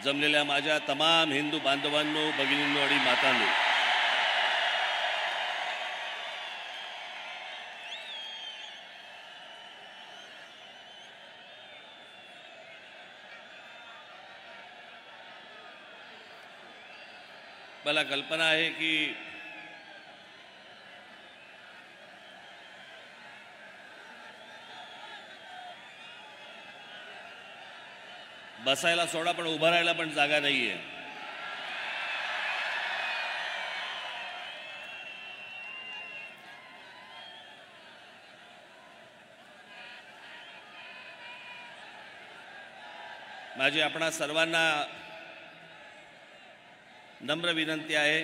जमलेल्या माझ्या तमाम हिंदू बांधवांनो, भगिनींनो आणि मातांनो, मला कल्पना आहे की बसायला सोडा पण उभं राहायला पण जागा नाहीये. माझी आपणा सर्वांना नम्र विनंती आहे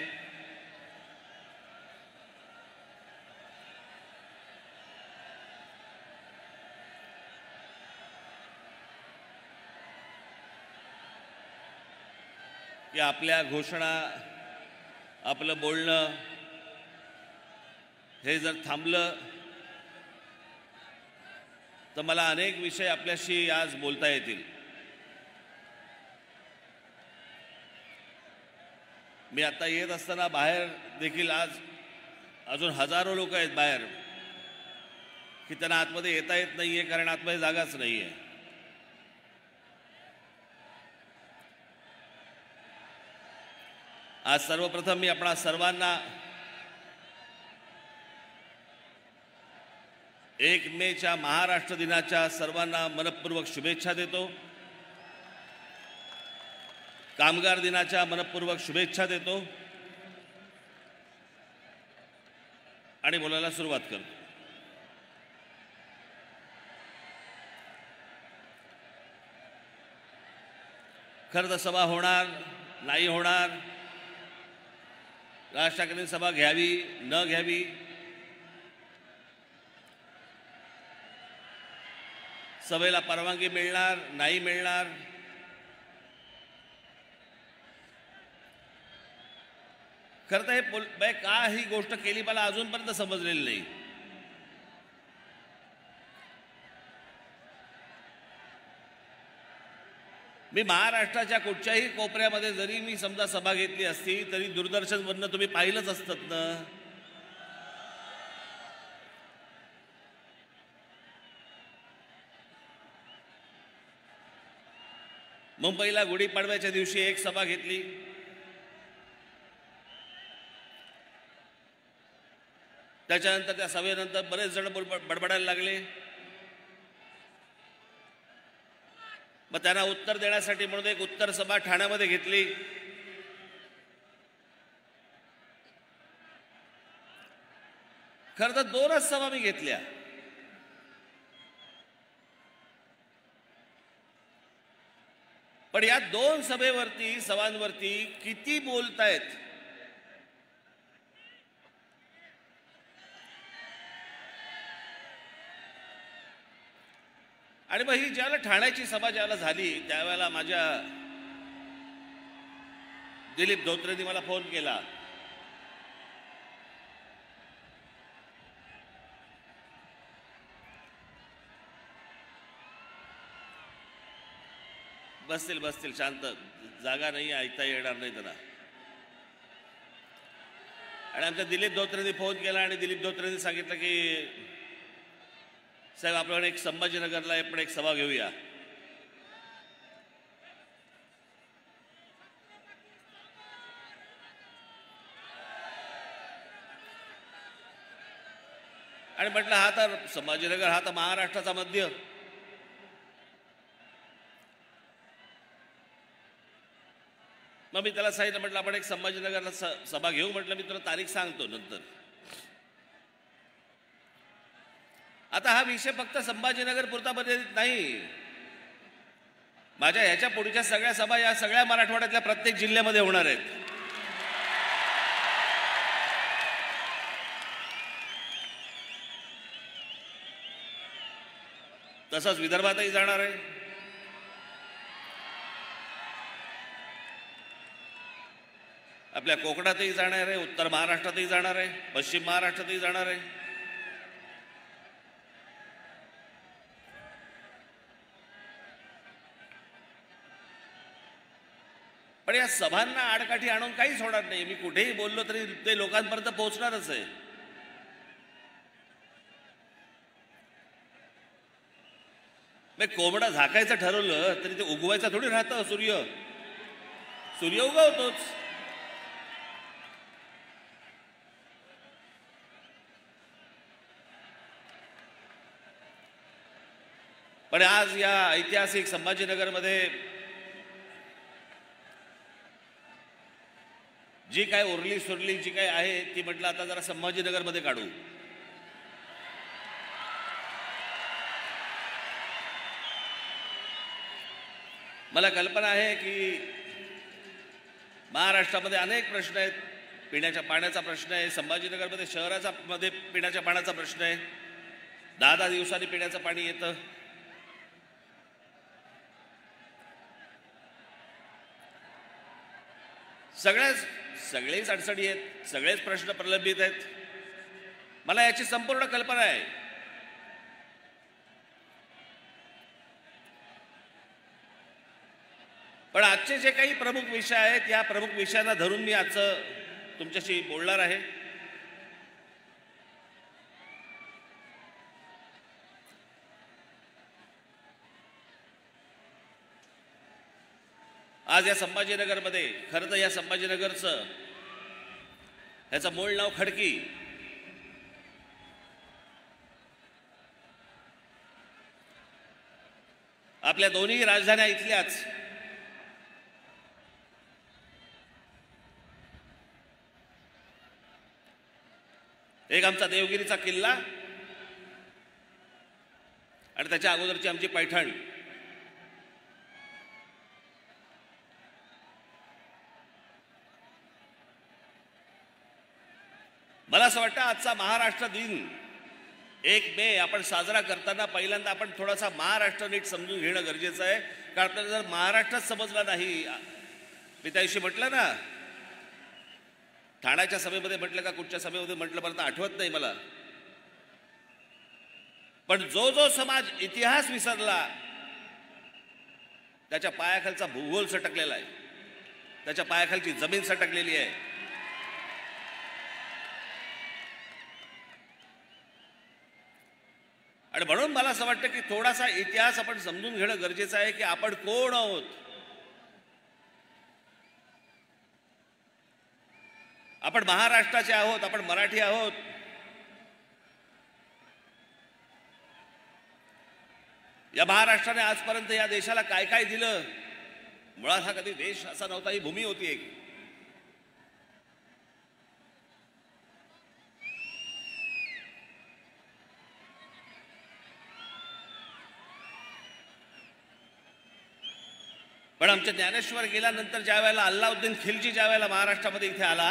की आपल्या घोषणा, आपलं बोलणं हे जर थांबलं तर मला अनेक विषय आपल्याशी आज बोलता येतील. मी आता येत असताना बाहेर देखील आज अजून हजारो लोक आहेत बाहेर की त्यांना आतमध्ये येता येत नाहीये कारण आतमध्ये जागाच नाहीये. आज सर्वप्रथम मी आपणा सर्वांना 1 मेच्या महाराष्ट्र दिनाच्या सर्वांना मनपूर्वक शुभेच्छा देतो. कामगार दिनाच्या मनपूर्वक शुभेच्छा देतो आणि बोलायला सुरुवात करतो. खरं तर सभा होणार नाही होणार, राज ठाकरेंनी सभा घ्यावी न घ्यावी, सभेला परवानगी मिळणार नाही मिळणार, खरं तर हे का ही गोष्ट केली मला अजूनपर्यंत समजलेली नाही. मी महाराष्ट्राच्या कुठच्याही कोपऱ्यामध्ये जरी मी समजा सभा घेतली असती तरी दूरदर्शनवरनं तुम्ही पाहिलंच असतं ना. मुंबईला गुढीपाडव्याच्या दिवशी एक सभा घेतली, त्याच्यानंतर त्या सभेनंतर बरेच जण बडबडायला लागले. मग त्यांना उत्तर देण्यासाठी म्हणून एक उत्तर सभा ठाण्यामध्ये घेतली. खरं तर 2च सभा मी घेतल्या. पण या 2 सभांवरती किती बोलतायत आणि मग ही ज्यावेळेला ठाण्याची सभा ज्यावेळेला झाली त्यावेळेला माझ्या दिलीप धोत्रेंनी मला फोन केला. बसतील शांत, जागा नाही, ऐकता येणार नाही त्यांना. आणि आमच्या दिलीप धोत्रेंनी फोन केला आणि दिलीप धोत्रेंनी सांगितलं की साहेब आपण एक संभाजीनगरला आपण एक सभा घेऊया. आणि म्हटलं हा तर संभाजीनगर हा तर महाराष्ट्राचा मध्य, मग मी त्याला सांगितलं म्हटलं आपण एक संभाजीनगरला सभा घेऊ. म्हटलं मी तुला तारीख सांगतो नंतर. आता हा विषय फक्त संभाजीनगर पुरता मर्यादित नाही. माझ्या ह्याच्या पुढच्या सगळ्या सभा या सगळ्या मराठवाड्यातल्या प्रत्येक जिल्ह्यामध्ये होणार आहेत. तसंच विदर्भातही जाणार आहे. आपल्या कोकणातही जाणार आहे, उत्तर महाराष्ट्रातही जाणार आहे, पश्चिम महाराष्ट्रातही जाणार आहे. पण या सभांना आडकाठी आणून काहीच होणार नाही. मी कुठेही बोललो तरी ते लोकांपर्यंत पोहोचणारच आहे. कोंबडा झाकायचं ठरवलं तरी ते उगवायचा थोडी राहतं. सूर्य उगवतोच. पण आज या ऐतिहासिक संभाजीनगरमध्ये जी काय उरली सुरली जी काय आहे ती म्हटलं आता जरा संभाजीनगरमध्ये काढू. मला कल्पना आहे की महाराष्ट्रामध्ये अनेक प्रश्न आहेत. पिण्याच्या पाण्याचा प्रश्न आहे. संभाजीनगरमध्ये शहराचा मध्ये पिण्याच्या पाण्याचा प्रश्न आहे. 10 दिवसांनी पिण्याचं पाणी येतं. सगळेच अडचणी आहेत. सगळेच प्रश्न प्रलंबित आहेत. मला याची संपूर्ण कल्पना आहे. पण आजचे जे काही प्रमुख विषय आहेत या प्रमुख विषयांना धरून मी आजचं तुमच्याशी बोलणार आहे. आज या संभाजीनगरमध्ये खरं तर या संभाजीनगरचं ह्याचं मूळ नाव खडकी. आपल्या दोन्ही राजधान्या इथल्याच. एक आमचा देवगिरीचा किल्ला आणि त्याच्या अगोदरची आमची पैठण. मला असं वाटतं आजचा महाराष्ट्र दिन 1 मे आपण साजरा करताना पहिल्यांदा आपण थोडासा महाराष्ट्र नीट समजून घेणं गरजेचं आहे. कारण आपल्याला जर महाराष्ट्रच समजला नाही, मी त्याविषयी म्हटलं ना, ठाण्याच्या सभेमध्ये म्हटलं का कुठच्या सभेमध्ये म्हटलं मला तर आठवत नाही मला. पण जो समाज इतिहास विसरला त्याच्या पायाखालचा भूगोल सटकलेला आहे. त्याच्या पायाखालची जमीन सटकलेली आहे. आणि म्हणून मला असं वाटतं की थोडासा इतिहास आपण समजून घेणं गरजेचं आहे की आपण कोण आहोत. आपण महाराष्ट्राचे आहोत. आपण मराठी आहोत. या महाराष्ट्राने आजपर्यंत या देशाला काय काय दिलं. मुळात हा कधी देश असा नव्हता. ही भूमी होती एक. पण आमच्या ज्ञानेश्वर गेल्यानंतर ज्या वेळेला अल्लाउद्दीन खिलजी ज्या वेळेला महाराष्ट्रामध्ये इथे आला,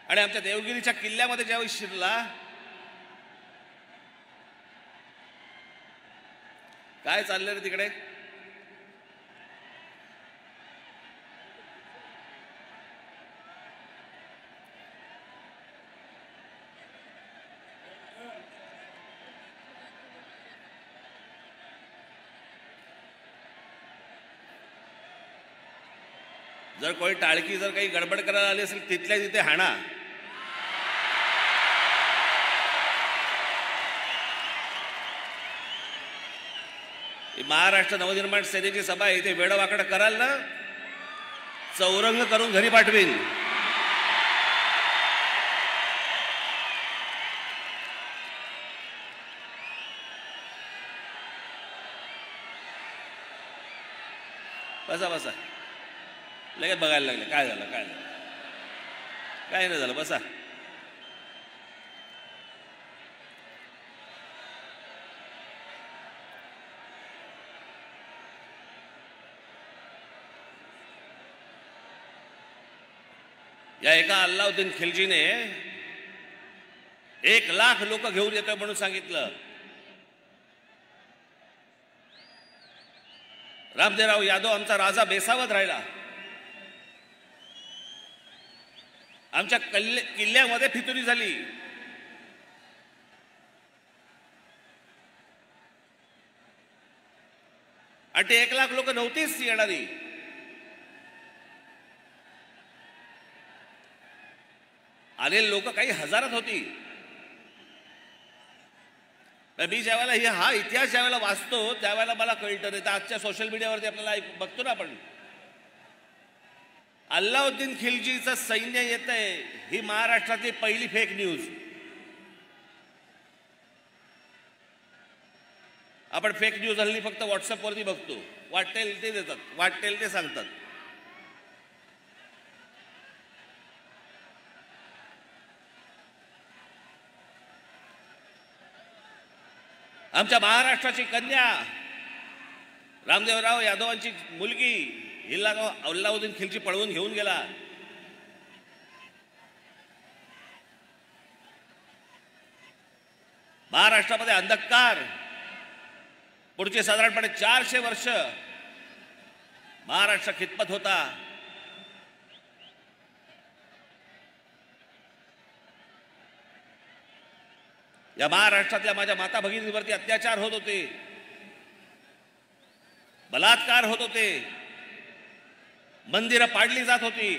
आणि आमच्या देवगिरीच्या किल्ल्यामध्ये ज्यावेळी शिरला, काय चाललं रे तिकडे? जर कोणी टाळकी जर काही गडबड करायला आली असेल तिथल्या तिथे हाणा. महाराष्ट्र नवनिर्माण सेनेची सभा आहे. इथे वेडवाकडं कराल ना, चौरंग करून घरी पाठवीन. बसा बसा. लगेच बघायला लागले काय झालं काय झालं. काय नाही झालं, बसा. या एका अल्लाउद्दीन खिलजीने 1 लाख लोक घेऊन येतोय म्हणून सांगितलं. रामदेवराव यादव आमचा राजा बेसावत राहिला. आमच्या किल्ल्यामध्ये फितुरी झाली. आणि ते 1 लाख लोक नव्हतीच येणारी. आलेले लोक काही हजारात होती. मी ज्यावेळेला हा इतिहास ज्यावेळेला वाचतो त्यावेळेला मला कळतं. नाही तर आजच्या सोशल मीडियावरती आपल्याला बघतो ना आपण, अल्लाउद्दीन खिलजीचं सैन्य येत आहे ही महाराष्ट्रातली पहिली फेक न्यूज. आपण फेक न्यूज हल्ली फक्त व्हॉट्सअपवरती बघतो. वाटेल ते देतात, वाटेल ते सांगतात. आमच्या महाराष्ट्राची कन्या रामदेवराव यादवांची मुलगी हिला अल्लाउद्दीन खिलजी पळवून घेऊन गेला. महाराष्ट्रामध्ये अंधकार पुढचे साधारणपणे 400 वर्ष महाराष्ट्र खितपत होता. या महाराष्ट्रातल्या माझ्या माता भगिनींवरती अत्याचार होत होते, बलात्कार होत होते, मंदिरं पाडली जात होती.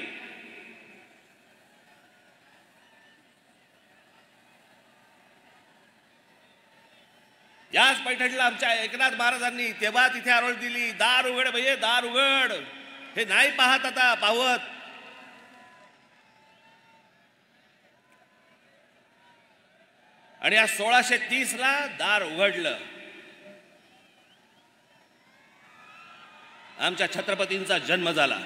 याच पैठणीला आमच्या एकनाथ महाराजांनी तेव्हा तिथे आरोळ दिली, दार उघड भैये दार उघड. हे नाही पाहत आता पावत. आणि या 1630 ला दार उघडलं. आमच्या छत्रपतींचा जन्म झाला.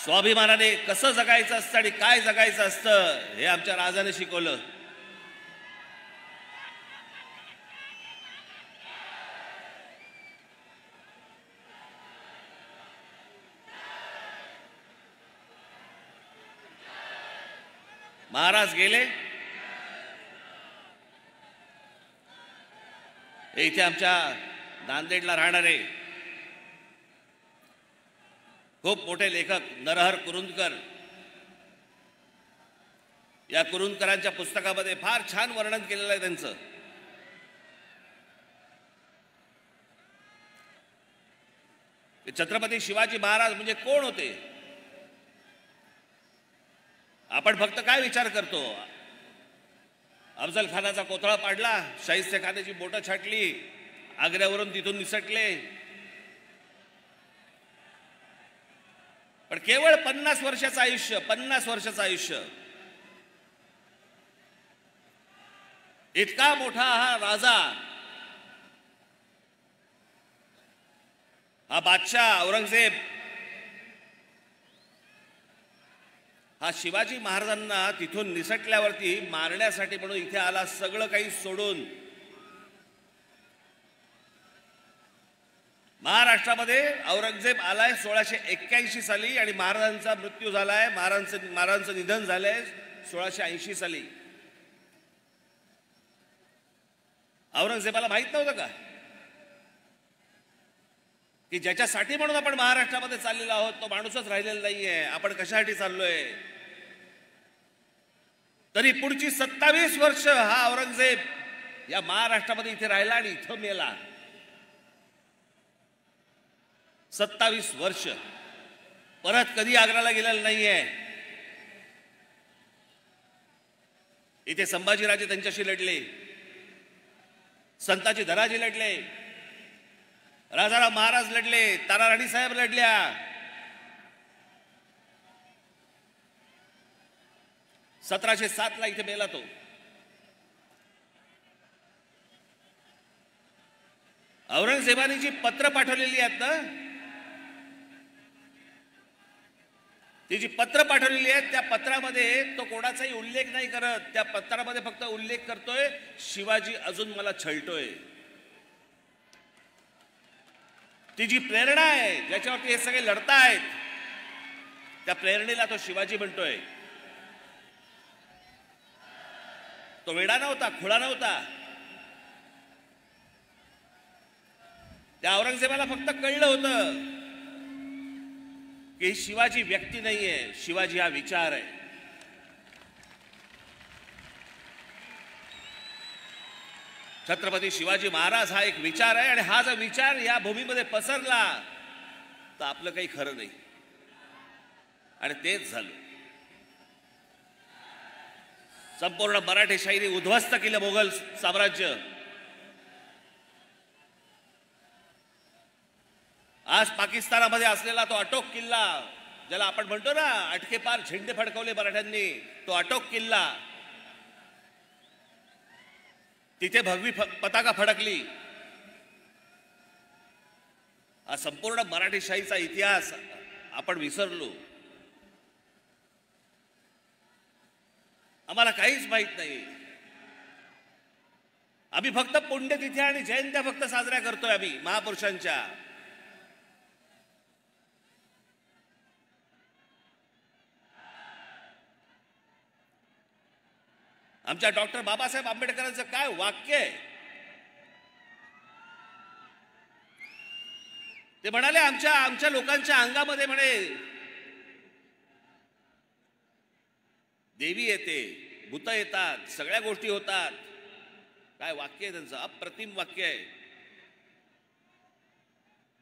स्वाभिमानाने कसं जगायचं असतं आणि काय जगायचं असतं हे आमच्या राजाने शिकवलं. महाराज गेले. इथे आमच्या नांदेडला राहणारे खूप मोठे लेखक नरहर कुरुंदकर, या कुरुंदकरांच्या पुस्तकामध्ये फार छान वर्णन केलेलं आहे त्यांचं. छत्रपती शिवाजी महाराज म्हणजे कोण होते. आपण फक्त काय विचार करतो, अफजल खानाचा कोथळा पाडला, शाहिस्ते खानाची बोटं छाटली, आग्र्यावरून तिथून निसटले. पण केवळ 50 वर्षाचं आयुष्य, 50 वर्षाचं आयुष्य. इतका मोठा हा राजा, हा बादशाह औरंगजेब, हा शिवाजी महाराजांना तिथून निसटल्यावरती मारण्यासाठी म्हणून इथे आला, सगळं काही सोडून. महाराष्ट्रामध्ये औरंगजेब आलाय 1681 साली आणि महाराजांचा मृत्यू झालाय, महाराजांचं निधन झालंय 1680 साली. औरंगजेबाला माहित नव्हतं का की ज्याच्यासाठी म्हणून आपण महाराष्ट्रामध्ये चाललेलो आहोत तो माणूसच राहिलेला नाहीये. आपण कशासाठी चाललोय. तरी पुढची 27 वर्ष हा औरंगजेब या महाराष्ट्रामध्ये इथे राहिला आणि इथं मेला. 27 वर्ष परत कधी आग्र्याला गेलेला नाहीये. इथे संभाजीराजे त्यांच्याशी लढले, संताजी धनाजी लढले, राजाराम महाराज लढले, ताराराणी साहेब लढल्या. (1707 ला इथे मेला तो. औरंगजेबाने जी पत्र पाठवलेली आहेत ना, ती जी पत्र पाठवलेली आहेत त्या पत्रामध्ये तो कोणाचाही उल्लेख नाही करत. त्या पत्रामध्ये फक्त उल्लेख करतोय शिवाजी अजून मला छळतोय. ती जी प्रेरणा आहे ज्याच्यावरती हे सगळे लढतायत त्या प्रेरणेला तो शिवाजी म्हणतोय. तो वेडा नव्हता, खुळा नव्हता. त्या औरंगजेबाला फक्त कळलं होतं की शिवाजी व्यक्ती नाहीये, शिवाजी हा विचार आहे. छत्रपती शिवाजी महाराज हा एक विचार आहे आणि हा जर विचार या भूमीमध्ये पसरला तर आपलं काही खरं नाही. आणि तेच झालं. संपूर्ण मराठेशाहीने उद्ध्वस्त केलं मोगल साम्राज्य. आज पाकिस्तानामध्ये असलेला तो अटोक किल्ला, ज्याला आपण म्हणतो ना अटकेपार झेंडे फडकवले मराठ्यांनी, तो अटोक किल्ला, तिथे भगवी पताका फडकली. हा संपूर्ण मराठेशाहीचा इतिहास आपण विसरलो. आम्हाला काहीच माहित नाही. आम्ही फक्त पुण्यतिथी आणि जयंत्या फक्त साजऱ्या करतोय आम्ही महापुरुषांच्या. आमच्या डॉक्टर बाबासाहेब आंबेडकरांचं काय वाक्य आहे. ते म्हणाले आमच्या लोकांच्या अंगामध्ये म्हणे देवी येते, भूत येतात, सगळ्या गोष्टी होतात. काय वाक्य आहे त्यांचं, अप्रतिम वाक्य आहे.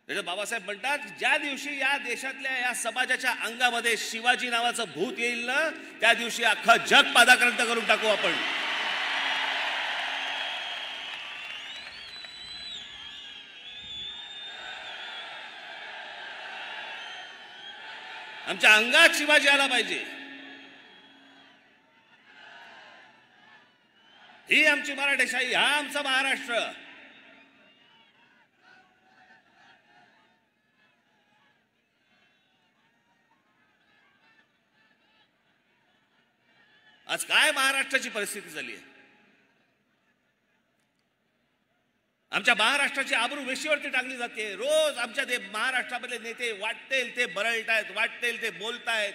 त्याच्यात बाबासाहेब म्हणतात ज्या दिवशी या देशातल्या या समाजाच्या अंगामध्ये शिवाजी नावाचं भूत येईल ना, त्या दिवशी अख्खं जग पादाक्रांत करून टाकू आपण. आमच्या अंगात शिवाजी आला पाहिजे. ही आमची मराठेशाही, हा आमचा महाराष्ट्र. आज काय महाराष्ट्राची परिस्थिती झाली आहे. आमच्या महाराष्ट्राची आबरू वेशीवरती टाकली जाते. रोज आमच्या महाराष्ट्रामधले नेते वाटतेल ते बरळतायत, वाटतेल ते बोलतायत.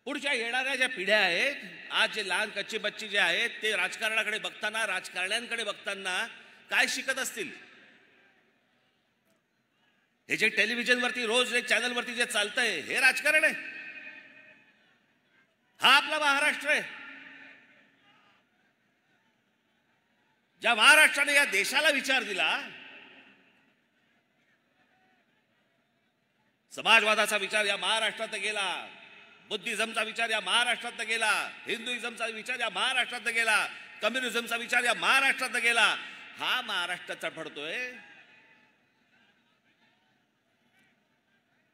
पुढच्या येणाऱ्या ज्या पिढ्या आहेत, आज जे लहान कच्चे बच्चे जे आहेत, ते राजकारणाकडे बघताना, राजकारण्यांकडे बघताना काय शिकत असतील. हे जे टेलिव्हिजनवरती रोज एक चॅनलवरती जे चालतंय, हे राजकारण आहे. हा आपला महाराष्ट्र आहे. ज्या महाराष्ट्राने या देशाला विचार दिला, समाजवादाचा विचार या महाराष्ट्रात गेला, बुद्धिझमचा विचार या महाराष्ट्रात गेला, हिंदुइझमचा विचार या महाराष्ट्रात गेला, कम्युनिझमचा विचार या महाराष्ट्रात गेला. हा महाराष्ट्र चढपडतोय.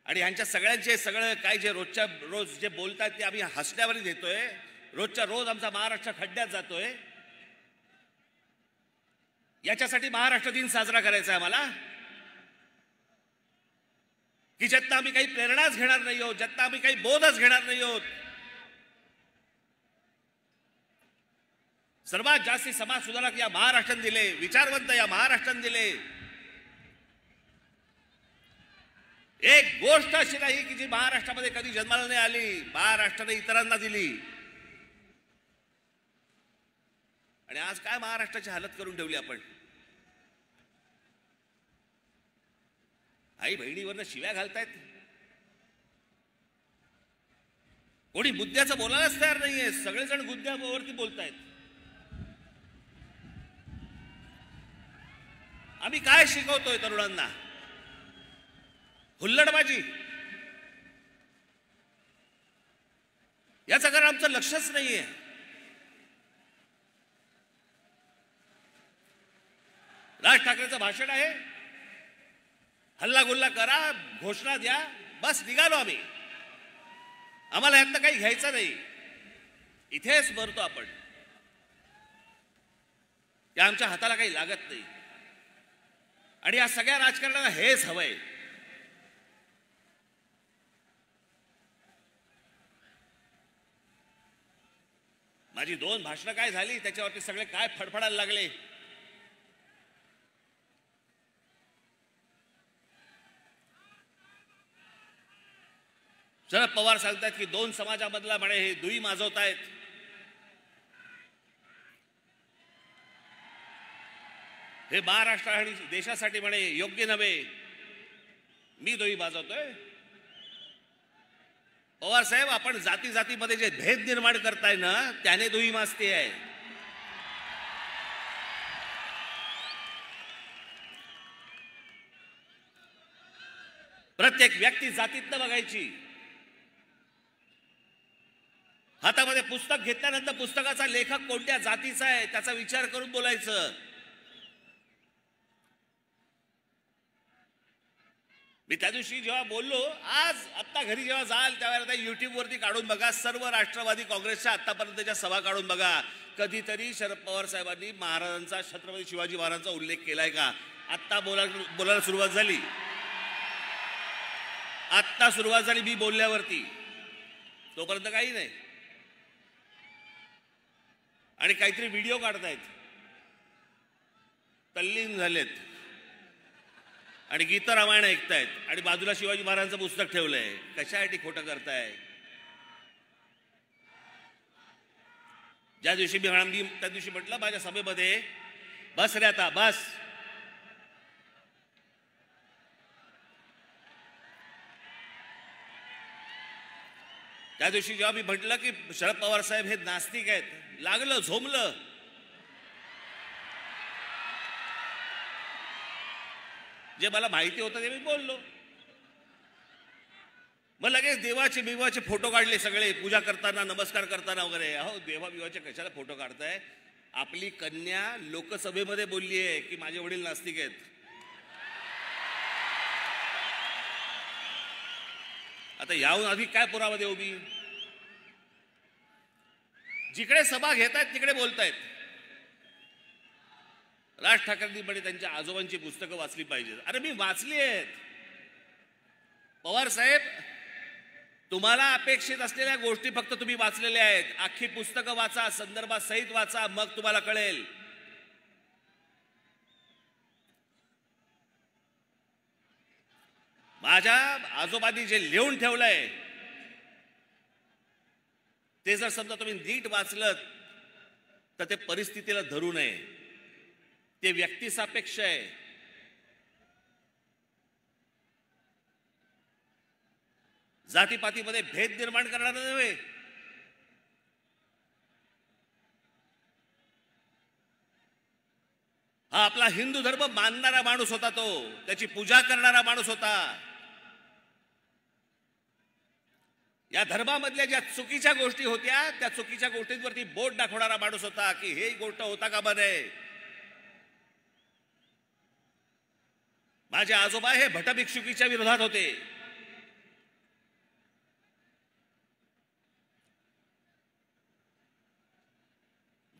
आणि यांच्या सगळ्यांचे सगळं काय जे रोजच्या रोज जे बोलतात ते आम्ही हसण्यावर घेतोय. रोजच्या रोज आमचा महाराष्ट्र खड्ड्यात जातोय. याच्यासाठी महाराष्ट्र दिन साजरा करायचा आहे आम्हाला, की ज्यातनं आम्ही काही प्रेरणाच घेणार नाही आहोत, ज्यातनं आम्ही काही बोधच घेणार नाही आहोत. सर्वात जास्ती समाज सुधारक या महाराष्ट्राने दिले, विचारवंत या महाराष्ट्राने दिले. एक गोष्ट अशी नाही की जी महाराष्ट्रामध्ये कधी जन्माला नाही आली, महाराष्ट्राने इतरांना दिली. आणि आज काय महाराष्ट्राची हालत करून ठेवली आपण. आई बहिणीवरनं शिव्या घालतायत. कोणी मुद्द्याचं बोलायलाच तयार नाहीये. सगळेजण मुद्द्यावरती बोलतायत. आम्ही काय शिकवतोय तरुणांना? हुल्लडबाजी. याचं कारण आमचं लक्षच नाहीये. राज ठाकरेंचं भाषण आहे, हल्ला गुल्ला करा, घोषणा द्या, बस निघालो आम्ही. आम्हाला यातनं काही घ्यायचं नाही. इथेच मरतो आपण. या आमच्या हाताला काही लागत नाही. आणि या सगळ्या राजकारणाला हेच हवंय. माझी 2 भाषणं काय झाली, त्याच्यावरती सगळे काय फडफडायला लागले. शरद पवार सांगतात की 2 समाजामधला म्हणे हे दुई माजवतायत. हे महाराष्ट्र आणि देशासाठी म्हणे योग्य नव्हे. मी दुई माजवतोय. पवार साहेब, आपण जाती जातीमध्ये जे भेद निर्माण करताय ना, त्याने दुही माजती आहे. प्रत्येक व्यक्ती जातीतनं बघायची. हातामध्ये पुस्तक घेतल्यानंतर पुस्तकाचा लेखक कोणत्या जातीचा आहे त्याचा विचार करून बोलायचं. मी त्या दिवशी जेव्हा बोललो, आज आत्ता घरी जेव्हा जाल त्यावेळेला युट्यूबवरती काढून बघा, सर्व राष्ट्रवादी काँग्रेसच्या आतापर्यंतच्या सभा काढून बघा. कधीतरी शरद पवार साहेबांनी महाराजांचा, छत्रपती शिवाजी महाराजांचा उल्लेख केलाय का? आत्ता बोलायला सुरुवात झाली. आत्ता सुरुवात झाली मी बोलल्यावरती, तोपर्यंत काही नाही. आणि काहीतरी व्हिडिओ काढतायत, तल्लीन झालेत आणि गीत रामायण ऐकतायत आणि बाजूला शिवाजी महाराजांचं पुस्तक ठेवलंय. कशासाठी खोटं करताय? ज्या दिवशी मी त्या दिवशी म्हटलं माझ्या सभेमध्ये, बस रे आता बस. त्या दिवशी जेव्हा मी म्हटलं की शरद पवार साहेब हे नास्तिक आहेत, लागलं, झोमलं. जे मला माहिती होतं ते मी बोललो. मग लगेच देवाचे फोटो काढले सगळे, पूजा करताना, नमस्कार करताना वगैरे. अहो, देवाचे कशाला फोटो काढताय? आपली कन्या लोकसभेमध्ये बोलली आहे की माझे वडील नास्तिक आहेत. आता याहून अधिक काय पुरावा देऊ मी? जिकडे सभा घेत आहेत तिकडे बोलतायत. राज ठाकरेंनी म्हणे त्यांच्या आजोबांची पुस्तकं वाचली पाहिजेत. अरे मी वाचली आहेत. पवार साहेब, तुम्हाला अपेक्षित असलेल्या गोष्टी फक्त तुम्ही वाचलेल्या आहेत. अख्खी पुस्तकं वाचा, संदर्भात सहित वाचा, मग तुम्हाला कळेल. माझ्या आजोबांनी जे लिहून ठेवलंय ते जर समजा तुम्ही नीट वाचलं तर ते परिस्थितीला धरू नये. ते व्यक्तिसापेक्ष आहे. जातीपातीमध्ये भेद निर्माण करणारा नव्हे. हा आपला हिंदू धर्म मानणारा माणूस होता, तो त्याची पूजा करणारा माणूस होता. या धर्मामधल्या ज्या चुकीच्या गोष्टी होत्या त्या चुकीच्या गोष्टींवरती बोट दाखवणारा माणूस होता की हे गोष्ट होता कामा नये. माझे आजोबा हे भटभिक्षुकीच्या विरोधात होते.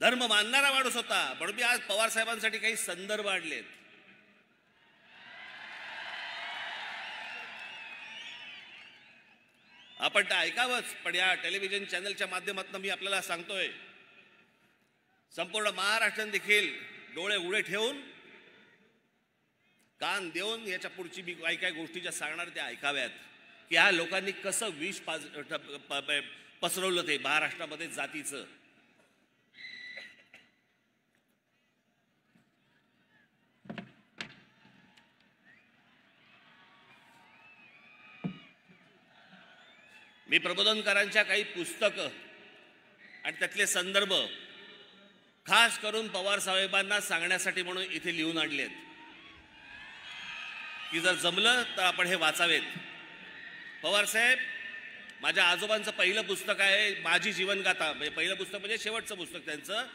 धर्म मानणारा माणूस होता. म्हणून मी आज पवार साहेबांसाठी काही संदर्भ आणलेत. आपण ते ऐकावंच, पण या टेलिव्हिजन चॅनलच्या माध्यमातून मी आपल्याला सांगतोय, संपूर्ण महाराष्ट्राने देखील डोळे उघडे ठेवून, कान देऊन याच्या पुढची मी काही काही गोष्टी ज्या सांगणार त्या ऐकाव्यात की ह्या लोकांनी कसं विष पसरवलं ते महाराष्ट्रामध्ये जातीचं. मी प्रबोधनकारांच्या काही पुस्तकं आणि त्यातले संदर्भ खास करून पवार साहेबांना सांगण्यासाठी म्हणून इथे लिहून आणलेत की जर जमलं तर आपण हे वाचावेत. पवार साहेब, माझ्या आजोबांचं पहिलं पुस्तक आहे माझी जीवनगाथा. पहिलं पुस्तक म्हणजे शेवटचं पुस्तक त्यांचं,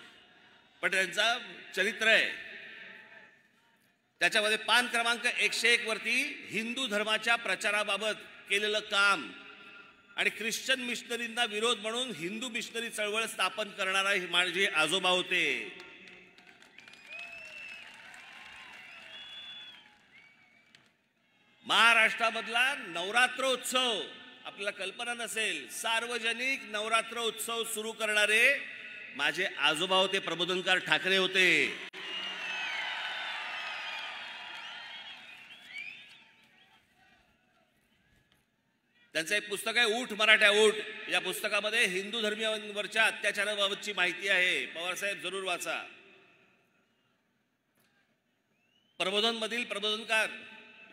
पण त्यांचं चरित्र आहे. त्याच्यामध्ये पान क्रमांक 101 वरती हिंदू धर्माच्या प्रचाराबाबत केलेलं काम आणि ख्रिश्चन मिशनरींना विरोध म्हणून हिंदू मिशनरी चळवळ स्थापन करणारा माझे आजोबा होते. महाराष्ट्रामधला नवरात्रोत्सव आपल्याला कल्पना नसेल, सार्वजनिक नवरात्रोत्सव सुरू करणारे माझे आजोबा होते, प्रबोधनकार ठाकरे होते. त्यांचं एक पुस्तक आहे ऊठ मराठ्या ऊठ. या पुस्तकामध्ये हिंदू धर्मीयांवरच्या अत्याचाराबाबतची माहिती आहे. पवार साहेब जरूर वाचा. प्रबोधनमधील प्रबोधनकार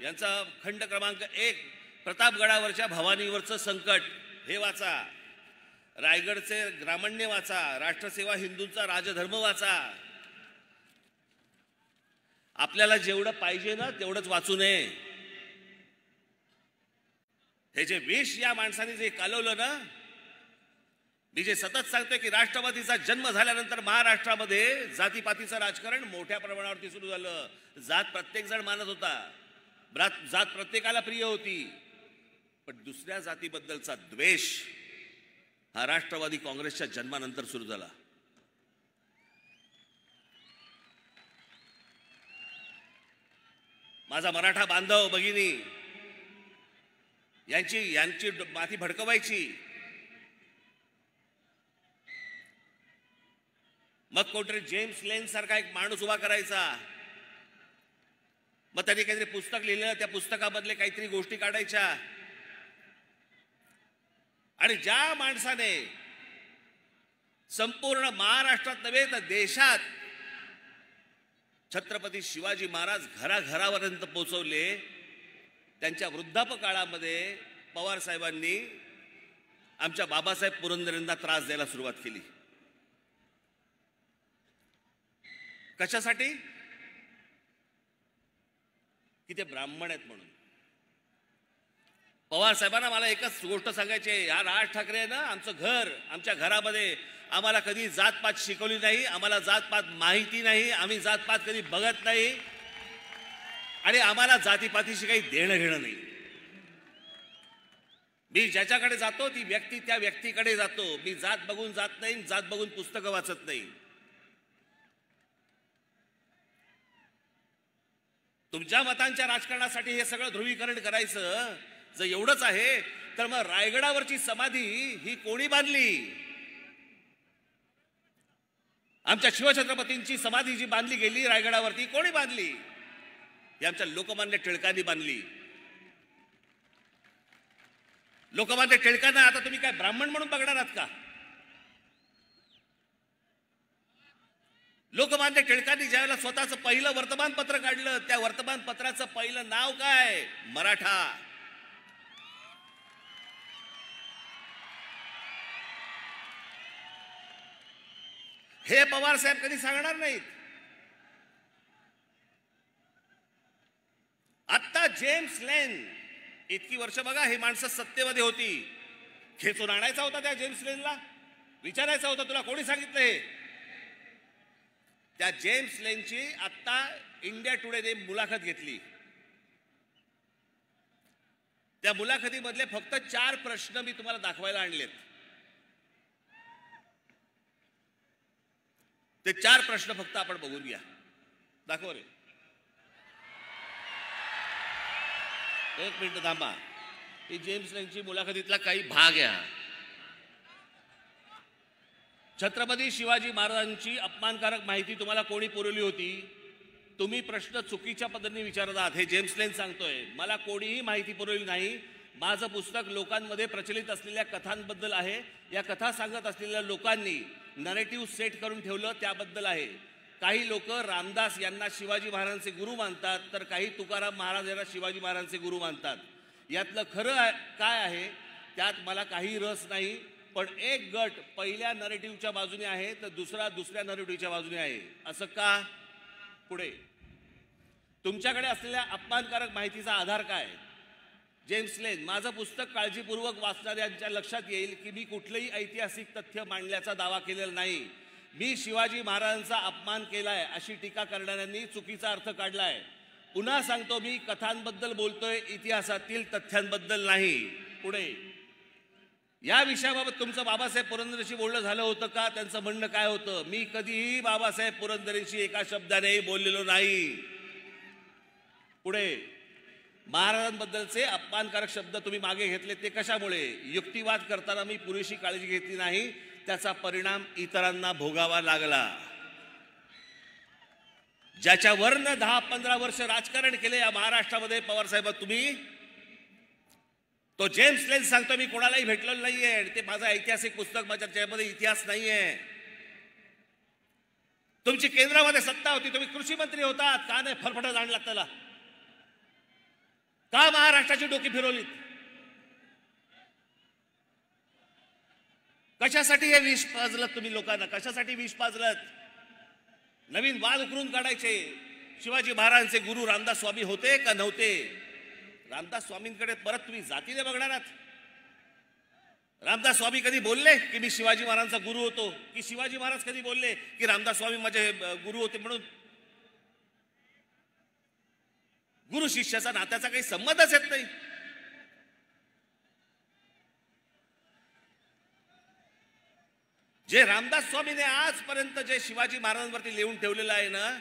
यांचा खंड क्रमांक 1 प्रतापगडावरच्या भवानीवरचं संकट, हे वाचा, रायगडचे ग्रामण्य वाचा, राष्ट्रसेवा हिंदूंचा राजधर्म वाचा. आपल्याला जेवढं पाहिजे ना तेवढंच वाचू नये. हे जे विष या माणसाने जे कालवलं ना, मी जे सतत सांगतोय की राष्ट्रवादीचा जन्म झाल्यानंतर महाराष्ट्रामध्ये जातीपातीचं राजकारण मोठ्या प्रमाणावरती सुरू झालं. जात प्रत्येक जण मानत होता, जात प्रत्येकाला प्रिय होती, पण दुसऱ्या जातीबद्दलचा द्वेष हा राष्ट्रवादी काँग्रेसच्या जन्मानंतर सुरू झाला. माझा मराठा बांधव भगिनी यांची माती भडकवायची, मग कोणतरी जेम्स लेन सारखा एक माणूस उभा करायचा, मग त्यांनी काहीतरी पुस्तक लिहिलं, त्या पुस्तकामधले काहीतरी गोष्टी काढायच्या. आणि ज्या माणसाने संपूर्ण महाराष्ट्रात नव्हे तर देशात छत्रपती शिवाजी महाराज घराघरापर्यंत पोहोचवले, त्यांच्या वृद्धापकाळामध्ये पवार साहेबांनी आमच्या बाबासाहेब पुरंदरेंना त्रास द्यायला सुरुवात केली. कशासाठी? की ते ब्राह्मण आहेत म्हणून. पवार साहेबांना मला एकच गोष्ट सांगायची आहे, हा राज ठाकरे आहे ना, आमचं घर, आमच्या घरामध्ये आम्हाला कधी जातपात शिकवली नाही, आम्हाला जातपात माहिती नाही, आम्ही जातपात कधी बघत नाही आणि आम्हाला जातीपातीशी काही देणं घेणं नाही. मी ज्याच्याकडे जातो ती व्यक्ती त्या व्यक्तीकडे जातो. मी जात बघून जात नाही, जात बघून पुस्तकं वाचत नाही. तुमच्या मतांच्या राजकारणासाठी हे सगळं ध्रुवीकरण करायचं जर एवढंच आहे तर मग रायगडावरची समाधी ही कोणी बांधली? आमच्या शिवछत्रपतींची समाधी जी बांधली गेली रायगडावरती कोणी बांधली? ही आमच्या लोकमान्य टिळकांनी बांधली. लोकमान्य टिळकांना आता तुम्ही काय ब्राह्मण म्हणून बघणार आहात का? लोकमान्य टिळकांनी ज्यावेळेला स्वतःचं पहिलं वर्तमानपत्र काढलं, त्या वर्तमानपत्राचं पहिलं नाव काय? मराठा. हे पवार साहेब कधी सांगणार नाहीत. आता जेम्स लेन इतकी वर्ष बघा, हे माणसं सत्तेमध्ये होती, खेचून आणायचा होता त्या जेम्स लेनला, विचारायचा होता तुला कोणी सांगितलं हे? त्या जेम्स लेनची आता इंडिया टुडेने मुलाखत घेतली. त्या मुलाखतीमधले फक्त 4 प्रश्न मी तुम्हाला दाखवायला आणलेत. ते 4 प्रश्न फक्त आपण बघून घ्या. दाखव रे. एक मिनिट थांबा. ही जेम्स लेनची मुलाखतीतला काही भाग आहे. छत्रपती शिवाजी महाराजांची अपमानकारक माहिती तुम्हाला कोणी पुरवली होती? तुम्ही प्रश्न चुकीच्या पद्धतीने विचारत आहात. हे जेम्स लेन सांगतोय, मला कोणीही माहिती पुरवली नाही. माझं पुस्तक लोकांमध्ये प्रचलित असलेल्या कथांबद्दल आहे. या कथा सांगत असलेल्या लोकांनी नरेटिव्ह सेट करून ठेवलं त्याबद्दल आहे. काही लोक रामदास यांना शिवाजी महाराजांचे गुरु मानतात, तर काही तुकाराम महाराज यांना शिवाजी महाराजांचे गुरु मानतात. यातलं खरं काय आहे त्यात मला काही रस नाही. पण एक गट पहिल्या नरेटिव्हच्या बाजूने आहे तर दुसरा दुसऱ्या नरेटिव्हच्या बाजूने आहे. असं का? पुढे तुमच्याकडे असलेल्या अपमानकारक माहितीचा आधार काय? जेम्स लेन, माझं पुस्तक काळजीपूर्वक वाचणाऱ्यांच्या लक्षात येईल की मी कुठलंही ऐतिहासिक तथ्य मांडल्याचा दावा केलेला नाही. मी शिवाजी महाराजांचा अपमान केलाय अशी टीका करणाऱ्यांनी चुकीचा अर्थ काढलाय. पुन्हा सांगतो, मी कथांबद्दल बोलतोय, इतिहासातील तथ्यांबद्दल नाही. पुढे या विषयाबाबत तुमचं बाबासाहेब पुरंदरेंशी बोलणं झालं होतं का? त्यांचं म्हणणं काय होतं? मी कधीही बाबासाहेब पुरंदरेंशी एका शब्दानेही बोललेलो नाही. पुढे महाराजांबद्दलचे अपमानकारक शब्द तुम्ही मागे घेतले ते कशामुळे? युक्तिवाद करताना मी पुरेशी काळजी घेतली नाही, त्याचा परिणाम इतरांना भोगावा लागला. ज्याच्यावरनं 10-15 वर्ष राजकारण केले या महाराष्ट्रामध्ये पवार साहेब तुम्ही, तो जेम्स लेन सांगतो मी कोणालाही भेटलेलो नाहीये. ते माझं ऐतिहासिक पुस्तक, माझ्या ज्यामध्ये इतिहास नाहीये. तुमची केंद्रामध्ये सत्ता होती, तुम्ही कृषी मंत्री होतात, का नाही फरफटत आणला त्याला? का महाराष्ट्राची डोकी फिरवलीत? कशासाठी हे विष पाजलत तुम्ही लोकांना? कशासाठी विष पाजलत? नवीन वाद उकरून काढायचे. शिवाजी महाराजांचे गुरु रामदास स्वामी होते का नव्हते? रामदास स्वामींकडे परत तुम्ही जातीने बघणार आहात? रामदास स्वामी कधी बोलले की मी शिवाजी महाराजांचा गुरु होतो? की शिवाजी महाराज कधी बोलले की रामदास स्वामी माझे गुरु होते म्हणून? गुरु शिष्याचा नात्याचा काही संबंधच येत नाही. जे रामदास स्वामीने आजपर्यंत जे शिवाजी महाराजांवरती लिहून ठेवलेलं आहे ना,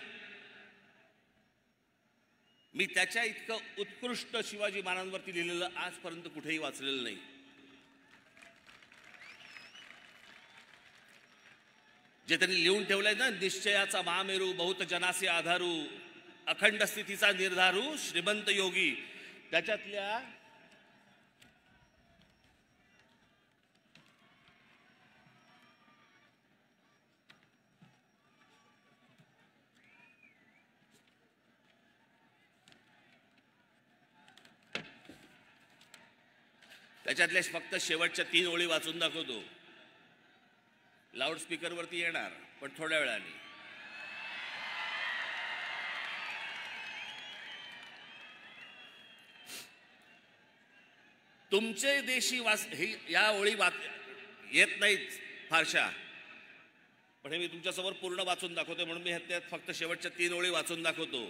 मी त्याच्या इतकं उत्कृष्ट शिवाजी महाराजांवरती लिहिलेलं आजपर्यंत कुठेही वाचलेलं नाही. जे त्यांनी लिहून ठेवलंय ना, निश्चयाचा महामेरू, बहुत जनासे आधारू, अखंड स्थितीचा निर्धारू, श्रीमंत योगी, त्याच्यातल्या फक्त शेवटच्या 3 ओळी वाचून दाखवतो. लाऊडस्पीकरवरती येणार पण थोड्या वेळाने. तुमचे देशी या ओळी येत नाहीत फारशा, पण हे मी तुमच्यासमोर पूर्ण वाचून दाखवतो म्हणून मी त्यात फक्त शेवटच्या 3 ओळी वाचून दाखवतो.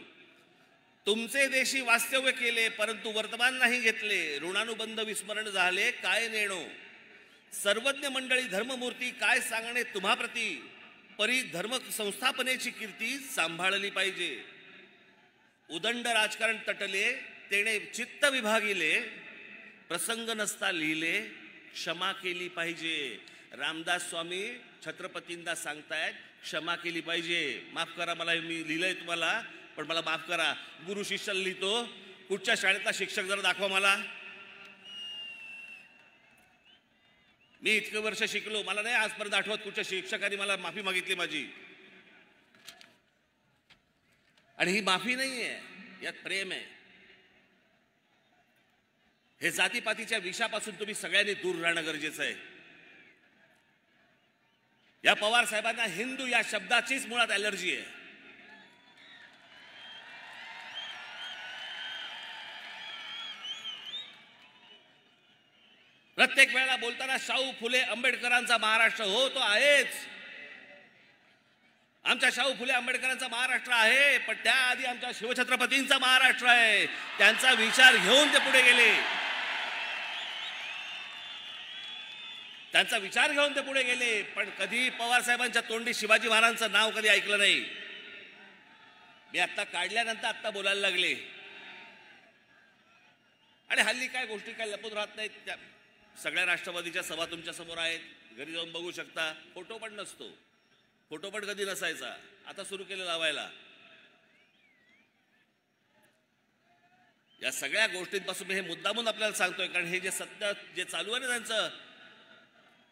तुमचे देशी वास्तव्य केले परंतु वर्तमान नाही घेतले, ऋणानुबंध विस्मरण झाले काय नेणो, सर्वज्ञ मंडळी धर्ममूर्ती काय सांगणे तुम्हाप्रती, परी धर्म संस्थापनेची कीर्ती सांभाळली पाहिजे. उदंड राजकारण तटले तेणे चित्त विभागिले, प्रसंग नसता लिहिले क्षमा केली पाहिजे. रामदास स्वामी छत्रपतींना सांगतायत क्षमा केली पाहिजे. माफ करा, मला मी लिहिलंय तुम्हाला पण मला माफ करा. गुरु शिष्याला लिहितो, कुठच्या शाळेतला शिक्षक जरा दाखवा मला. मी इतके वर्ष शिकलो, मला नाही आजपर्यंत आठवत कुठच्या शिक्षकांनी मला माफी मागितली माझी. आणि ही माफी नाहीये, यात प्रेम आहे. हे जातीपातीच्या विषापासून तुम्ही सगळ्यांनी दूर राहणं गरजेचं आहे. या पवार साहेबांना हिंदू या शब्दाचीच मुळात ॲलर्जी आहे. प्रत्येक वेळेला बोलताना शाहू फुले आंबेडकरांचा महाराष्ट्र, हो तो आहेच, आमच्या शाहू फुले आंबेडकरांचा महाराष्ट्र आहे, पण त्याआधी आमच्या शिवछत्रपतींचा महाराष्ट्र आहे. त्यांचा विचार घेऊन ते पुढे गेले, त्यांचा विचार घेऊन ते पुढे गेले. पण कधी पवार साहेबांच्या तोंडी शिवाजी महाराजांचं नाव कधी ऐकलं नाही. मी आता काढल्यानंतर आता बोलायला लागले. आणि हल्ली काय गोष्टी काय लपून राहत नाहीत. त्या सगळ्या राष्ट्रवादीच्या सभा तुमच्या समोर आहेत, घरी जाऊन बघू शकता. फोटो पण नसतो, फोटो पण कधी नसायचा, आता सुरू केलं लावायला. या सगळ्या गोष्टींपासून मी हे मुद्दामून आपल्याला सांगतोय, कारण हे जे सत्य जे चालू आहे ना त्यांचं.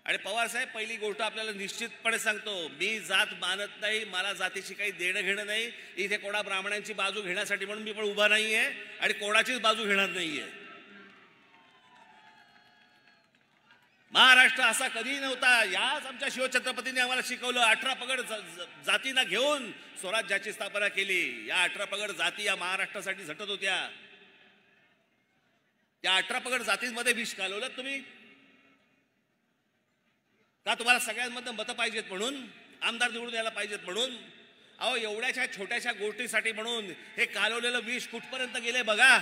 आणि पवार साहेब, पहिली गोष्ट आपल्याला निश्चितपणे सांगतो, मी जात मानत नाही, मला जातीशी काही देणं घेणं नाही. इथे कोणा ब्राह्मणांची बाजू घेण्यासाठी म्हणून मी पण उभा नाहीये आणि कोणाचीच बाजू घेणार नाहीये. महाराष्ट्र असा कधी नव्हता. याच आमच्या शिवछत्रपतींनी आम्हाला शिकवलं. 18 पगड जातींना घेऊन स्वराज्याची स्थापना केली. या 18 पगड जाती या महाराष्ट्रासाठी झटत होत्या. त्या 18 पगड जातींमध्ये विष घालवलं तुम्ही का? तुम्हाला सगळ्यांमधनं मतं पाहिजेत म्हणून, आमदार निवडून यायला पाहिजेत म्हणून? अहो, एवढ्याशा छोट्याशा गोष्टीसाठी म्हणून हे कालवलेलं विष कुठपर्यंत गेले बघा.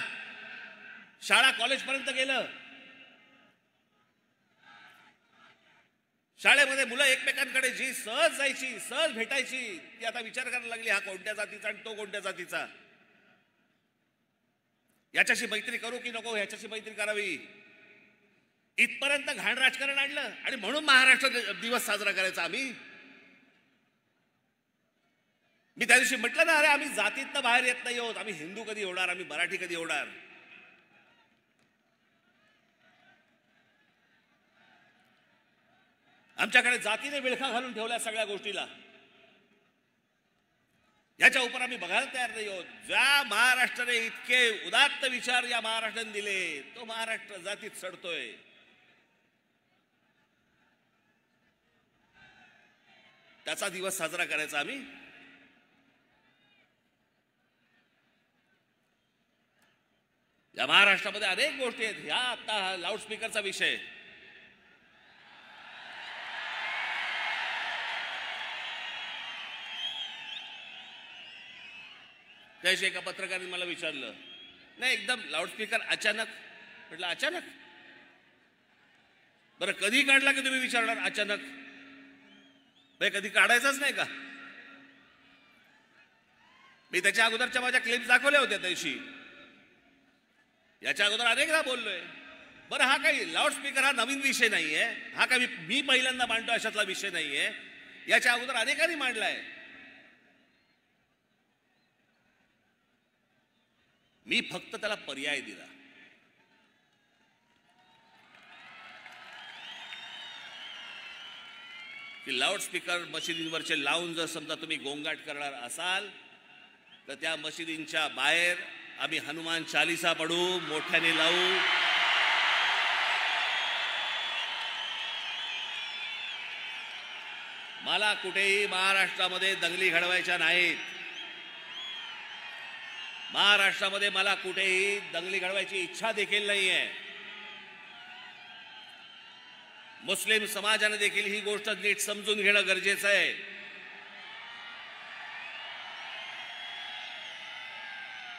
शाळा कॉलेजपर्यंत गेलं. शाळेमध्ये मुलं एकमेकांकडे जी सहज जायची, सहज भेटायची, ती आता विचार करायला लागली, हा कोणत्या जातीचा आणि तो कोणत्या जातीचा, याच्याशी मैत्री करू की नको, ह्याच्याशी मैत्री करावी, इथपर्यंत घाण राजकारण आणलं. आणि म्हणून महाराष्ट्र दिवस साजरा करायचा आम्ही. मी त्या दिवशी म्हटलं ना, अरे आम्ही जातीतनं बाहेर येत नाही आहोत. आम्ही हिंदू कधी होणार, आम्ही मराठी कधी होणार. आमच्याकडे जातीने विळखा घालून ठेवल्या सगळ्या गोष्टीला. याच्या उपर आम्ही बघायला तयार नाही आहोत. ज्या महाराष्ट्राने इतके उदात्त विचार या महाराष्ट्राने दिले, तो महाराष्ट्र जातीत सडतोय. त्याचा दिवस साजरा करायचा आम्ही? या महाराष्ट्रामध्ये अनेक गोष्टी आहेत. ह्या आता लाऊडस्पीकरचा विषय, त्याशी एका पत्रकाराने मला विचारलं, नाही एकदम लाऊडस्पीकर अचानक. म्हटलं अचानक? बरं कधी काढला की तुम्ही विचारणार अचानक? कधी काढायचाच नाही का? मी त्याच्या अगोदरच्या माझ्या क्लिप्स दाखवल्या होत्या त्याशी. याच्या अगोदर अनेकदा बोललोय. बरं हा काही लाऊडस्पीकर हा नवीन विषय नाहीये. हा काही मी पहिल्यांदा मांडतो अशातला विषय नाहीये. याच्या अगोदर अनेकांनी मांडलाय. मी फक्त त्याला पर्याय दिला. की लाऊडस्पीकर मशिदींवरचे लावून जर समजा तुम्ही गोंगाट करणार असाल तर त्या मशिदींच्या बाहेर आम्ही हनुमान चालीसा पढू, मोठ्याने लावू. मला कुठेही महाराष्ट्रामध्ये दंगली घडवायच्या नाहीत. महाराष्ट्रामध्ये मला कुठेही दंगली घडवायची इच्छा देखील नाहीये. मुस्लिम समाजाने देखील ही गोष्ट नीट समजून घेणं गरजेचं आहे.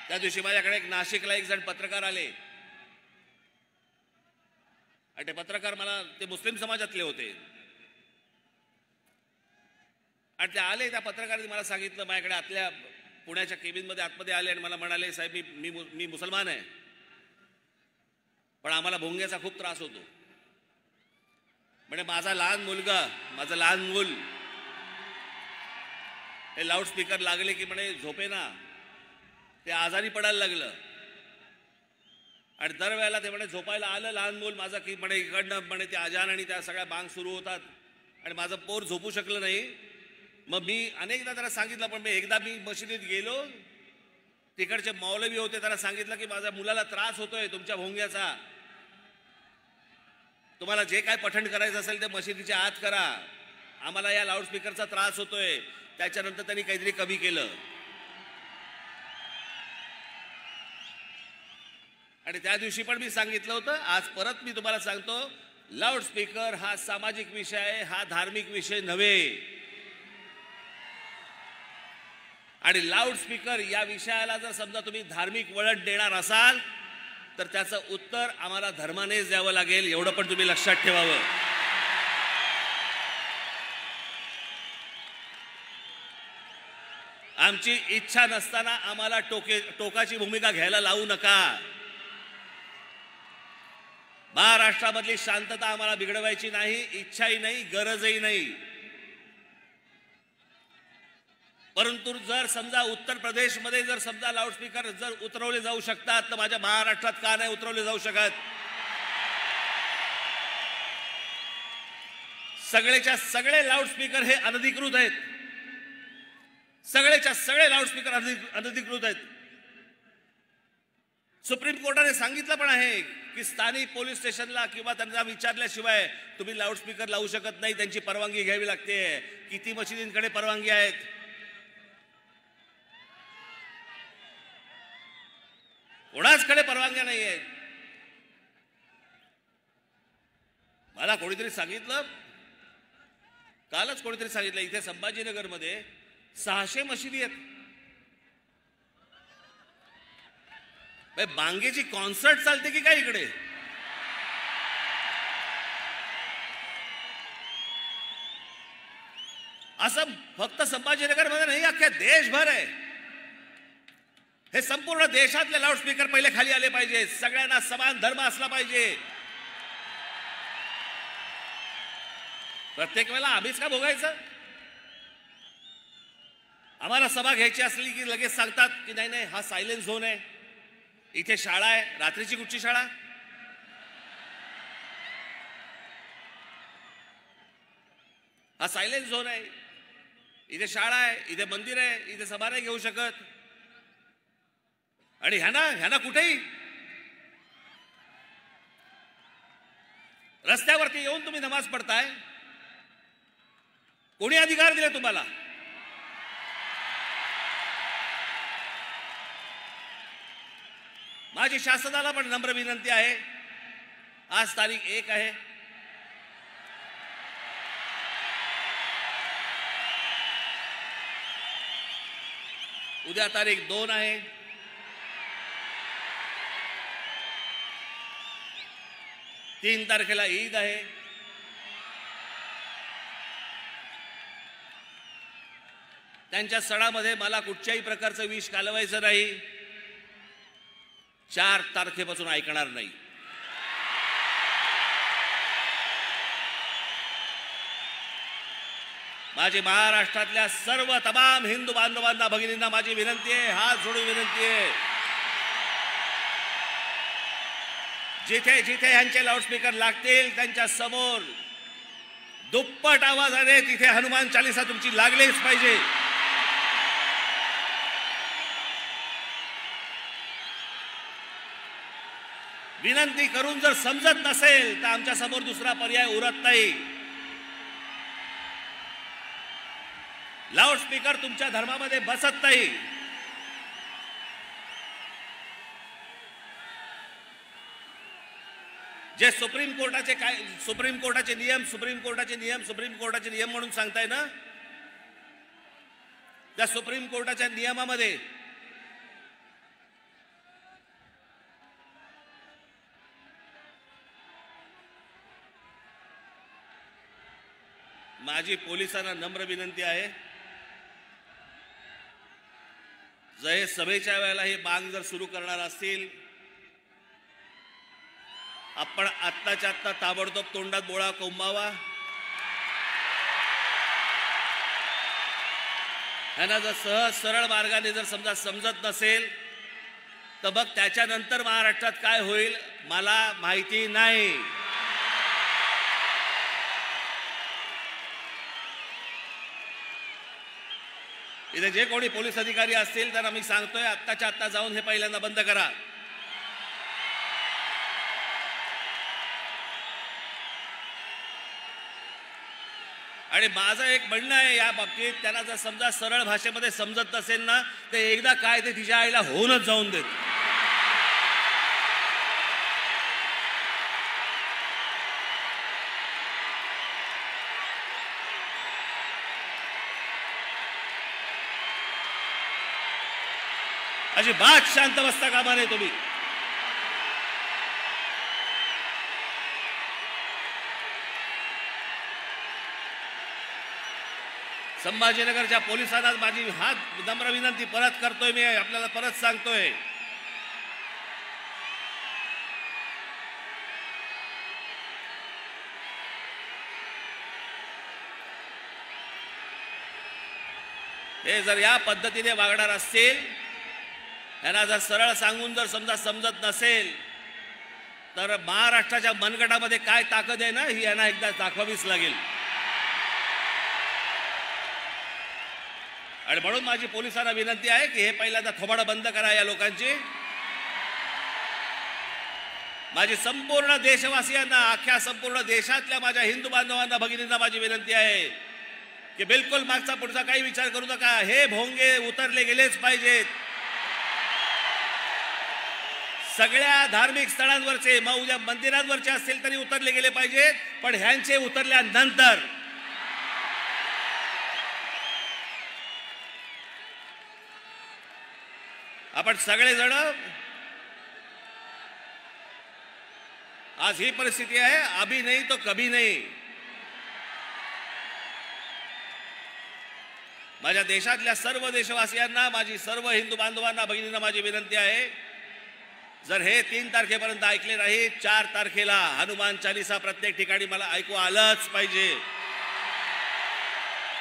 त्या दिवशी माझ्याकडे नाशिकला एक जण पत्रकार आले आणि ते पत्रकार मला ते मुस्लिम समाजातले होते आणि ते आले. त्या पत्रकाराने मला सांगितलं, माझ्याकडे आतल्या पुण्याच्या केबिनमध्ये आतमध्ये आले आणि मला म्हणाले, साहेब मी मुसलमान आहे पण आम्हाला भोंग्याचा खूप त्रास होतो. म्हणजे माझं लहान मूल हे लाऊडस्पीकर लागले की म्हणे झोपेना ते आजारी पडायला लागलं आणि दरवेळेला ते म्हणे झोपायला आलं लहान मूल माझं की म्हणे इकडनं म्हणे ते अजान आणि त्या सगळ्या बांग सुरू होतात आणि माझं पोर झोपू शकलं नाही. मग मी अनेकदा त्याला सांगितलं, पण एकदा मी मशिदीत गेलो, तिकडचे मौलवी होते, त्याला सांगितलं की माझ्या मुलाला त्रास होतोय तुमच्या भोंग्याचा, तुम्हाला जे काय पठण करायचं असेल ते मशिदीच्या आत करा, आम्हाला या लाऊडस्पीकरचा त्रास होतोय. त्याच्यानंतर त्यांनी काहीतरी कमी केलं आणि त्या दिवशी पण मी सांगितलं होतं, आज परत मी तुम्हाला सांगतो, लाऊडस्पीकर हा सामाजिक विषय आहे, हा धार्मिक विषय नव्हे. आणि लाऊडस्पीकर या विषयाला जर समजा तुम्ही धार्मिक वळण देणार असाल तर त्याचं उत्तर आम्हाला धर्मानेच द्यावं लागेल, एवढं पण तुम्ही लक्षात ठेवावं. आमची इच्छा नसताना आम्हाला टोकाची भूमिका घ्यायला लावू नका. महाराष्ट्रामधली शांतता आम्हाला बिघडवायची नाही, इच्छाही नाही, गरजही नाही. परंतु जर समजा उत्तर प्रदेशमध्ये जर समजा लाऊडस्पीकर जर उतरवले जाऊ शकतात तर माझ्या महाराष्ट्रात का नाही उतरवले जाऊ शकत? सगळेच्या सगळे लाऊडस्पीकर हे अनधिकृत आहेत. सगळेच्या सगळे लाऊडस्पीकर अनधिकृत आहेत. सुप्रीम कोर्टाने सांगितलं पण आहे की स्थानिक पोलीस स्टेशनला किंवा त्यांना विचारल्याशिवाय तुम्ही लाऊडस्पीकर लावू शकत नाही, त्यांची परवानगी घ्यावी लागते. किती मशिदींकडे परवानगी आहेत? कोणाचकडे परवानग्या नाही आहेत. मला कोणीतरी सांगितलं, कालच कोणीतरी सांगितलं, इथे संभाजीनगरमध्ये 600 मशिदी आहेत. बांगेची कॉन्सर्ट चालते की काय इकडे? असं फक्त संभाजीनगरमध्ये नाही, अख्ख्या देशभर आहे. हे संपूर्ण देशातले लाऊडस्पीकर पहिले खाली आले पाहिजे. सगळ्यांना समान धर्म असला पाहिजे. प्रत्येक वेळेला आम्हीच का भोगायचं? आम्हाला सभा घ्यायची असली की लगेच सांगतात की नाही नाही हा सायलेन्स झोन आहे, इथे शाळा आहे. रात्रीची कुठची शाळा? हा सायलेन्स झोन आहे, इथे शाळा आहे, इथे मंदिर आहे, इथे सभा नाही घेऊ शकत. आणि ह्याना कुठेही रस्त्यावरती येऊन तुम्ही नमाज पडताय. कोणी अधिकार दिले तुम्हाला? माझी शासनाला पण नम्र विनंती आहे, आज तारीख 1 आहे, उद्या तारीख 2 आहे, तीन तारखेला ईद आहे, त्यांच्या सणामध्ये मला कुठच्याही प्रकारचं विष घालवायचं नाही. 4 तारखेपासून ऐकणार नाही. माझी महाराष्ट्रातल्या सर्व तमाम हिंदू बांधवांना, भगिनींना माझी विनंती आहे, हात जोडून विनंती आहे, जिथे जिथे यांचे लाऊडस्पीकर लागतील त्यांच्या समोर दुप्पट आवाजाने तिथे हनुमान चालीसा तुमची लागलीच पाहिजे. विनंती करून जर समजत नसेल तर आमच्या समोर दुसरा पर्याय उरत नाही. लाऊडस्पीकर तुमच्या धर्मामध्ये बसत नाही. जे सुप्रीम कोर्टाचे नियम म्हणून सांगताय ना, त्या सुप्रीम कोर्टाच्या नियमामध्ये माझी पोलिसांना नम्र विनंती आहे, जर सभेच्या वेळेला हे बांग जर सुरू करणार असतील, आपण आत्ताच्या आत्ता ताबडतोब तोंडात बोळा कोंबावा. ह्यांना जर सहज सरळ मार्गाने जर समजा समजत नसेल तर मग त्याच्यानंतर महाराष्ट्रात काय होईल मला माहिती नाही. इथे जे कोणी पोलीस अधिकारी असतील त्यांना मी सांगतोय, आत्ताच्या आत्ता जाऊन हे पहिल्यांदा बंद करा. आणि माझं एक म्हणणं आहे या बाबतीत, त्यांना जर समजा सरळ भाषेमध्ये समजत नसेल ना तर एकदा काय ते तिच्या आईला होऊनच जाऊन देत. अजिबात शांत बसता कामा नये तुम्ही. संभाजीनगरच्या पोलिसांना माझी हात नम्र विनंती परत करतोय, मी आपल्याला परत सांगतोय, हे जर या पद्धतीने वागणार असतील, यांना जर सरळ सांगून जर समजा समजत नसेल तर महाराष्ट्राच्या मनगटामध्ये काय ताकद आहे ना ही यांना एकदा दाखवावीच लागेल. आणि म्हणून माझी पोलिसांना विनंती आहे की हे पहिल्यांदा थोबाडं बंद करा या लोकांची. माझी संपूर्ण देशवासियांना, अख्ख्या संपूर्ण देशातल्या माझ्या हिंदू बांधवांना, भगिनींना माझी विनंती आहे की बिलकुल मागचा पुढचा काही विचार करू नका. हे भोंगे उतरले गेलेच पाहिजेत. सगळ्या धार्मिक स्थळांवरचे, मग उद्या मंदिरांवरचे असतील तरी उतरले गेले पाहिजेत, पण ह्यांचे उतरल्यानंतर आपण सगळेजण, आज ही परिस्थिती आहे, अभी नहीं तो कभी नहीं. माझ्या देशातल्या सर्व देशवासियांना, माझी सर्व हिंदू बांधवांना, भगिनींना माझी विनंती आहे, जर हे 3 तारखेपर्यंत ऐकले नाही, 4 तारखेला हनुमान चालीसा प्रत्येक ठिकाणी मला ऐकू आलंच पाहिजे.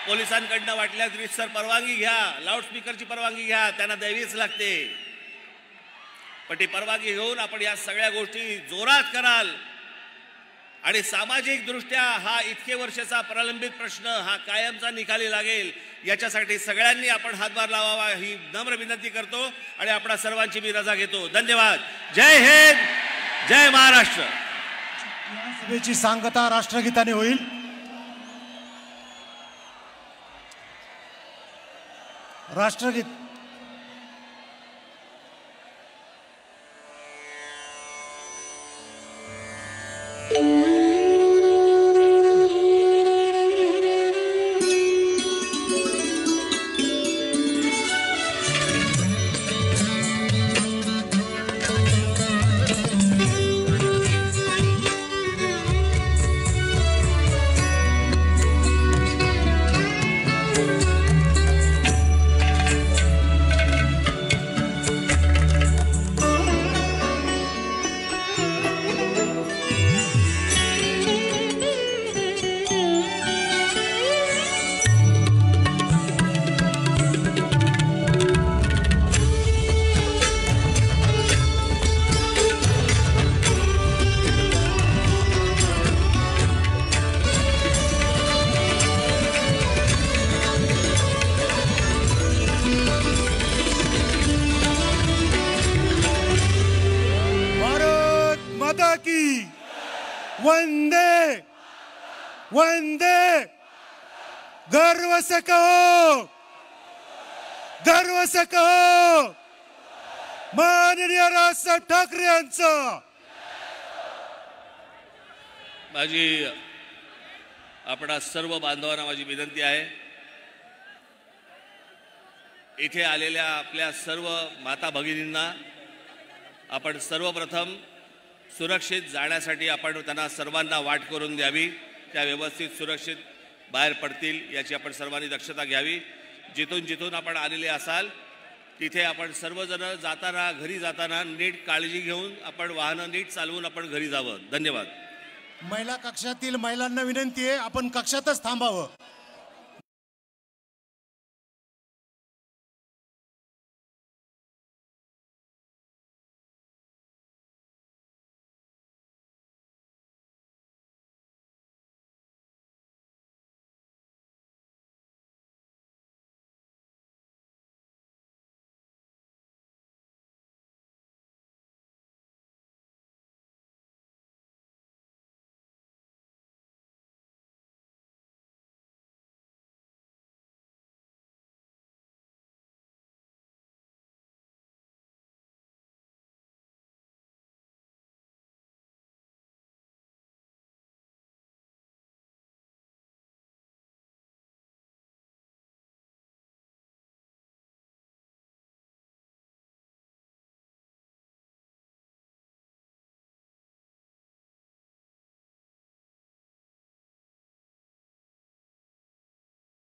पोलिसांकडनं वाटल्यास रीतसर परवानगी घ्या, लाऊडस्पीकरची परवानगी घ्या, त्यांना द्यावीच लागते. पण ती परवानगी घेऊन आपण या सगळ्या गोष्टी जोरात कराल आणि सामाजिक दृष्ट्या हा इतके वर्षाचा प्रलंबित प्रश्न हा कायमचा निकाली लागेल, याच्यासाठी सगळ्यांनी आपण हातभार लावावा ही नम्र विनंती करतो आणि आपणा सर्वांची मी रजा घेतो. धन्यवाद. जय हिंद, जय महाराष्ट्र. सभेची सांगता राष्ट्रगीताने होईल. राष्ट्रगीत. वंदे वंदे. गर्व से कहो, गर्व से कहो, माननीय राजसाहेब ठाकरे यांचं. माझी आपणा सर्व बांधवांना माझी विनंती आहे, इथे आलेल्या आपल्या सर्व माता भगिनींना आपण सर्वप्रथम सुरक्षित जाण्यासाठी आपण त्यांना सर्वांना वाट करून द्यावी. त्या व्यवस्थित सुरक्षित बाहेर पडतील याची आपण सर्वांनी दक्षता घ्यावी. जिथून जिथून आपण आलेले असाल तिथे आपण सर्वजण जाताना घरी जाताना नीट काळजी घेऊन आपण वाहनं नीट चालवून आपण घरी जावं. धन्यवाद. महिला कक्षातील महिलांना विनंती आहे, आपण कक्षातच थांबावं.